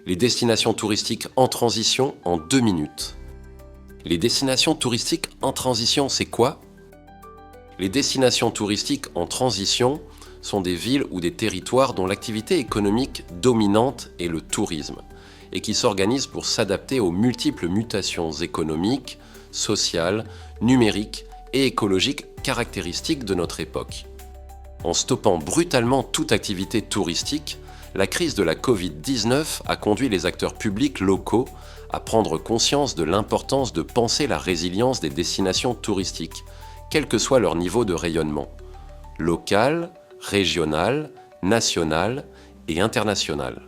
Les destinations touristiques en transition en 2 minutes. Les destinations touristiques en transition, c'est quoi? Les destinations touristiques en transition sont des villes ou des territoires dont l'activité économique dominante est le tourisme et qui s'organisent pour s'adapter aux multiples mutations économiques, sociales, numériques et écologiques caractéristiques de notre époque. En stoppant brutalement toute activité touristique, la crise de la Covid-19 a conduit les acteurs publics locaux à prendre conscience de l'importance de penser la résilience des destinations touristiques, quel que soit leur niveau de rayonnement, local, régional, national et international.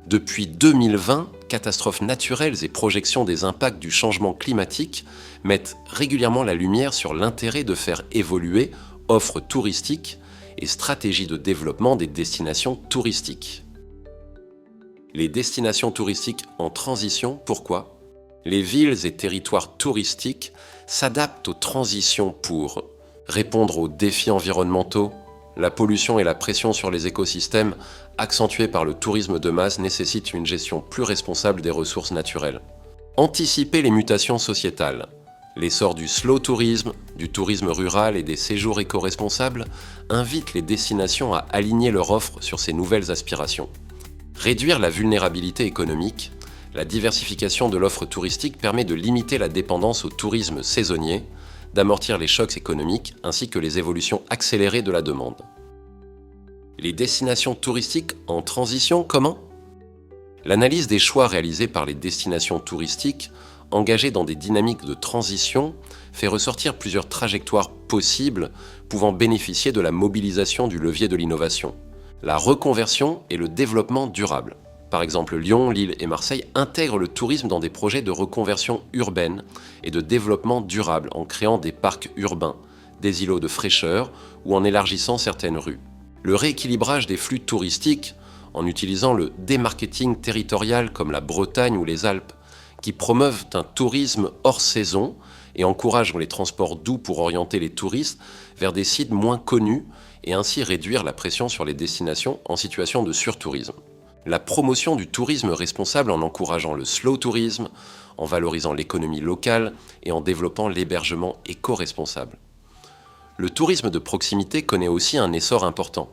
Depuis 2020, catastrophes naturelles et projections des impacts du changement climatique mettent régulièrement la lumière sur l'intérêt de faire évoluer offres touristiques et stratégies de développement des destinations touristiques. Les destinations touristiques en transition, pourquoi? Les villes et territoires touristiques s'adaptent aux transitions pour répondre aux défis environnementaux. La pollution et la pression sur les écosystèmes, accentuées par le tourisme de masse, nécessitent une gestion plus responsable des ressources naturelles. Anticiper les mutations sociétales. L'essor du slow tourisme, du tourisme rural et des séjours éco-responsables invite les destinations à aligner leur offre sur ces nouvelles aspirations. Réduire la vulnérabilité économique. La diversification de l'offre touristique permet de limiter la dépendance au tourisme saisonnier, d'amortir les chocs économiques ainsi que les évolutions accélérées de la demande. Les destinations touristiques en transition, comment? L'analyse des choix réalisés par les destinations touristiques engagées dans des dynamiques de transition fait ressortir plusieurs trajectoires possibles pouvant bénéficier de la mobilisation du levier de l'innovation. La reconversion et le développement durable. Par exemple, Lyon, Lille et Marseille intègrent le tourisme dans des projets de reconversion urbaine et de développement durable en créant des parcs urbains, des îlots de fraîcheur ou en élargissant certaines rues. Le rééquilibrage des flux touristiques en utilisant le démarketing territorial comme la Bretagne ou les Alpes, qui promeuvent un tourisme hors saison et encouragent les transports doux pour orienter les touristes vers des sites moins connus et ainsi réduire la pression sur les destinations en situation de surtourisme. La promotion du tourisme responsable en encourageant le slow tourisme, en valorisant l'économie locale et en développant l'hébergement éco-responsable. Le tourisme de proximité connaît aussi un essor important.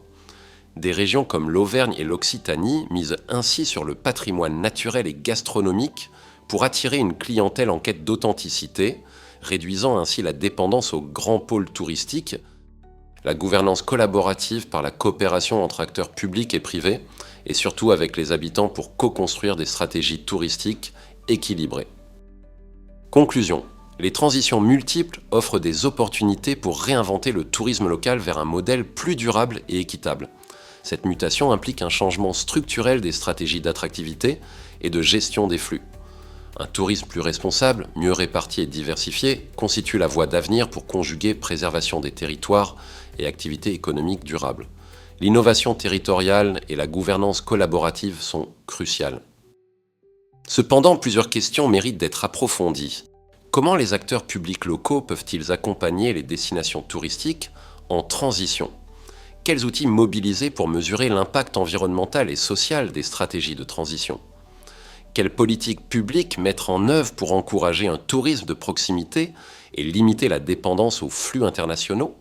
Des régions comme l'Auvergne et l'Occitanie misent ainsi sur le patrimoine naturel et gastronomique pour attirer une clientèle en quête d'authenticité, réduisant ainsi la dépendance aux grands pôles touristiques, la gouvernance collaborative par la coopération entre acteurs publics et privés, et surtout avec les habitants pour co-construire des stratégies touristiques équilibrées. Conclusion. Les transitions multiples offrent des opportunités pour réinventer le tourisme local vers un modèle plus durable et équitable. Cette mutation implique un changement structurel des stratégies d'attractivité et de gestion des flux. Un tourisme plus responsable, mieux réparti et diversifié constitue la voie d'avenir pour conjuguer préservation des territoires et activités économiques durables. L'innovation territoriale et la gouvernance collaborative sont cruciales. Cependant, plusieurs questions méritent d'être approfondies. Comment les acteurs publics locaux peuvent-ils accompagner les destinations touristiques en transition? Quels outils mobiliser pour mesurer l'impact environnemental et social des stratégies de transition? Quelles politiques publiques mettre en œuvre pour encourager un tourisme de proximité et limiter la dépendance aux flux internationaux?